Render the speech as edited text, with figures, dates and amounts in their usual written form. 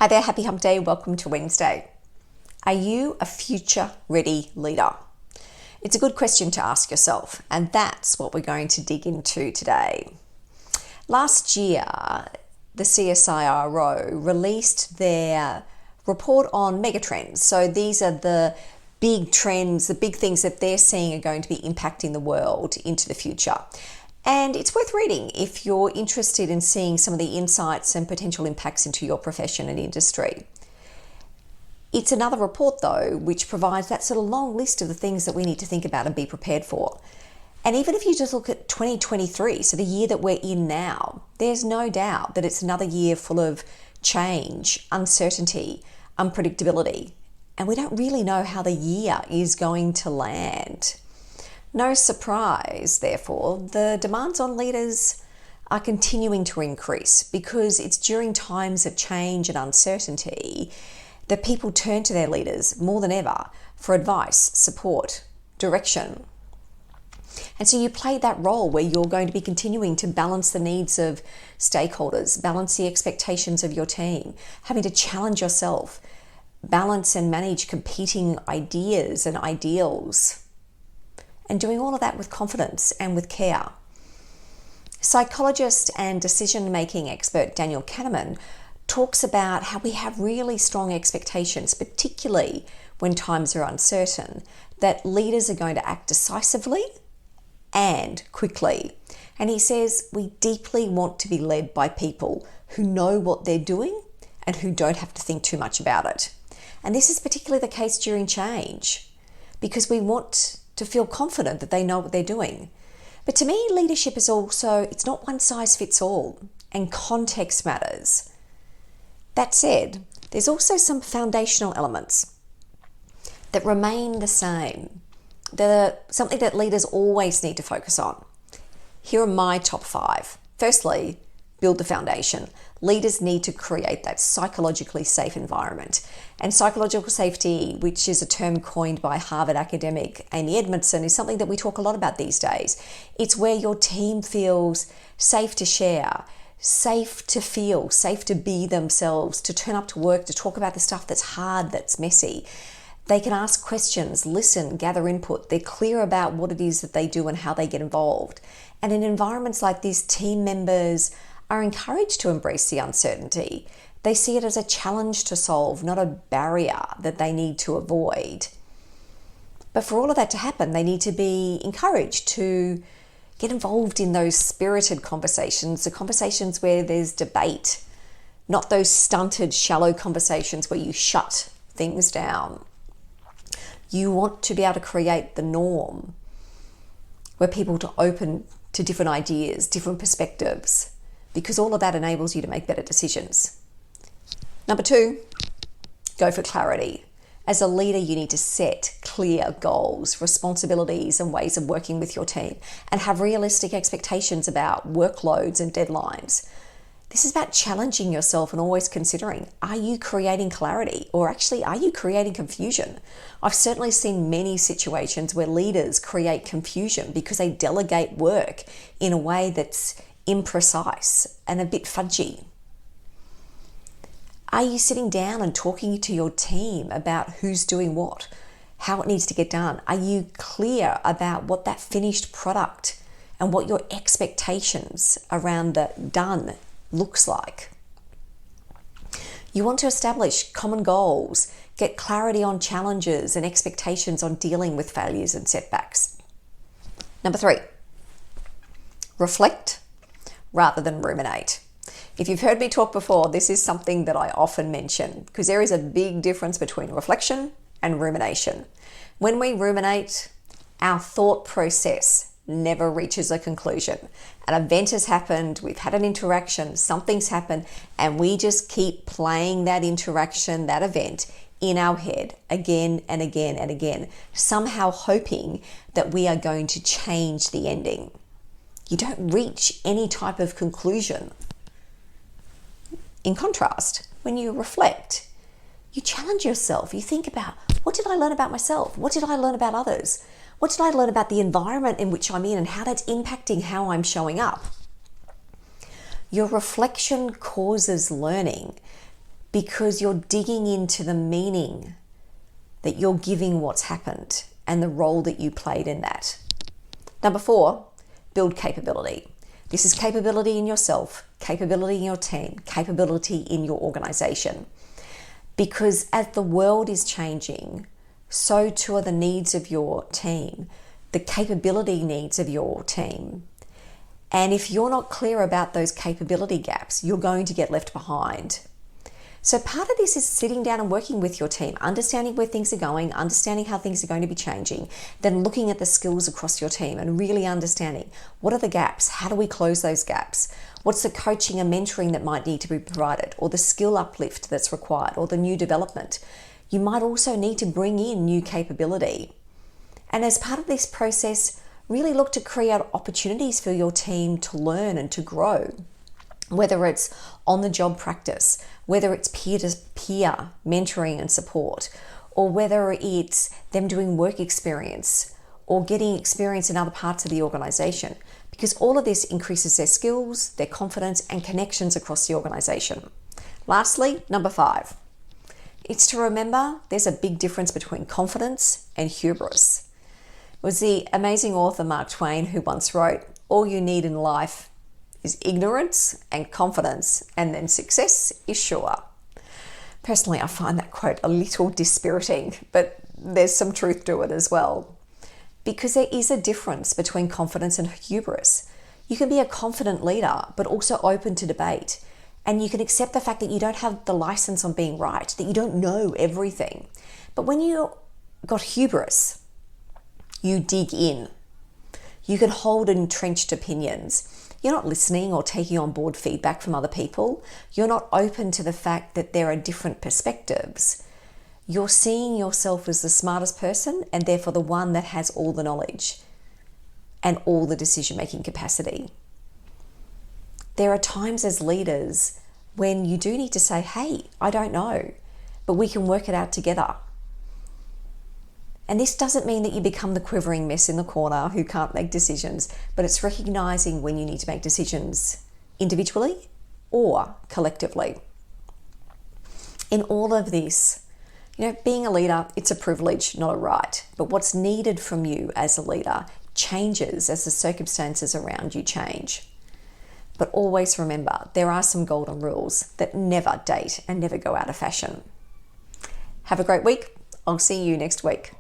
Hi there, happy Hump Day. Welcome to Wednesday. Are you a future-ready leader? It's a good question to ask yourself, and that's what we're going to dig into today. Last year, the CSIRO released their report on megatrends. So these are the big trends, the big things that they're seeing are going to be impacting the world into the future. And it's worth reading if you're interested in seeing some of the insights and potential impacts into your profession and industry. It's another report, though, which provides that sort of long list of the things that we need to think about and be prepared for. And even if you just look at 2023, so the year that we're in now, there's no doubt that it's another year full of change, uncertainty, unpredictability. And we don't really know how the year is going to land. No surprise, therefore, the demands on leaders are continuing to increase because it's during times of change and uncertainty that people turn to their leaders more than ever for advice, support, direction. And so you play that role where you're going to be continuing to balance the needs of stakeholders, balance the expectations of your team, having to challenge yourself, balance and manage competing ideas and ideals, and doing all of that with confidence and with care. Psychologist and decision-making expert Daniel Kahneman talks about how we have really strong expectations, particularly when times are uncertain, that leaders are going to act decisively and quickly. And he says we deeply want to be led by people who know what they're doing and who don't have to think too much about it. And this is particularly the case during change because we want to feel confident that they know what they're doing. But to me, leadership is also, it's not one size fits all, and context matters. That said, there's also some foundational elements that remain the same, that are something that leaders always need to focus on. Here are my top 5. Firstly, build the foundation. Leaders need to create that psychologically safe environment. And psychological safety, which is a term coined by Harvard academic Amy Edmondson, is something that we talk a lot about these days. It's where your team feels safe to share, safe to feel, safe to be themselves, to turn up to work, to talk about the stuff that's hard, that's messy. They can ask questions, listen, gather input. They're clear about what it is that they do and how they get involved. And in environments like this, team members are encouraged to embrace the uncertainty. They see it as a challenge to solve, not a barrier that they need to avoid. But for all of that to happen, they need to be encouraged to get involved in those spirited conversations, the conversations where there's debate, not those stunted, shallow conversations where you shut things down. You want to be able to create the norm where people are open to different ideas, different perspectives, because all of that enables you to make better decisions. Number 2, go for clarity. As a leader, you need to set clear goals, responsibilities, and ways of working with your team, and have realistic expectations about workloads and deadlines. This is about challenging yourself and always considering, are you creating clarity, or actually, are you creating confusion? I've certainly seen many situations where leaders create confusion because they delegate work in a way that's imprecise and a bit fudgy. Are you sitting down and talking to your team about who's doing what, how it needs to get done? Are you clear about what that finished product and what your expectations around the done looks like? You want to establish common goals, get clarity on challenges and expectations on dealing with failures and setbacks. Number 3, reflect rather than ruminate. If you've heard me talk before, this is something that I often mention because there is a big difference between reflection and rumination. When we ruminate, our thought process never reaches a conclusion. An event has happened, we've had an interaction, something's happened, and we just keep playing that interaction, that event in our head again and again and again, somehow hoping that we are going to change the ending. You don't reach any type of conclusion. In contrast, when you reflect, you challenge yourself. You think about, what did I learn about myself? What did I learn about others? What did I learn about the environment in which I'm in and how that's impacting how I'm showing up? Your reflection causes learning because you're digging into the meaning that you're giving what's happened and the role that you played in that. Number 4, build capability. This is capability in yourself, capability in your team, capability in your organization. Because as the world is changing, so too are the needs of your team, the capability needs of your team. And if you're not clear about those capability gaps, you're going to get left behind. So part of this is sitting down and working with your team, understanding where things are going, understanding how things are going to be changing, then looking at the skills across your team and really understanding what are the gaps, how do we close those gaps, what's the coaching and mentoring that might need to be provided, or the skill uplift that's required, or the new development. You might also need to bring in new capability. And as part of this process, really look to create opportunities for your team to learn and to grow, whether it's on-the-job practice, whether it's peer-to-peer mentoring and support, or whether it's them doing work experience or getting experience in other parts of the organization, because all of this increases their skills, their confidence, and connections across the organization. Lastly, number 5, it's to remember there's a big difference between confidence and hubris. It was the amazing author Mark Twain who once wrote, "All you need in life is ignorance and confidence, and then success is sure." Personally, I find that quote a little dispiriting, but there's some truth to it as well. Because there is a difference between confidence and hubris. You can be a confident leader, but also open to debate. And you can accept the fact that you don't have the license on being right, that you don't know everything. But when you got hubris, you dig in. You can hold entrenched opinions. You're not listening or taking on board feedback from other people. You're not open to the fact that there are different perspectives. You're seeing yourself as the smartest person and therefore the one that has all the knowledge and all the decision-making capacity. There are times as leaders when you do need to say, "Hey, I don't know, but we can work it out together." And this doesn't mean that you become the quivering mess in the corner who can't make decisions, but it's recognizing when you need to make decisions individually or collectively. In all of this, being a leader, it's a privilege, not a right. But what's needed from you as a leader changes as the circumstances around you change. But always remember, there are some golden rules that never date and never go out of fashion. Have a great week. I'll see you next week.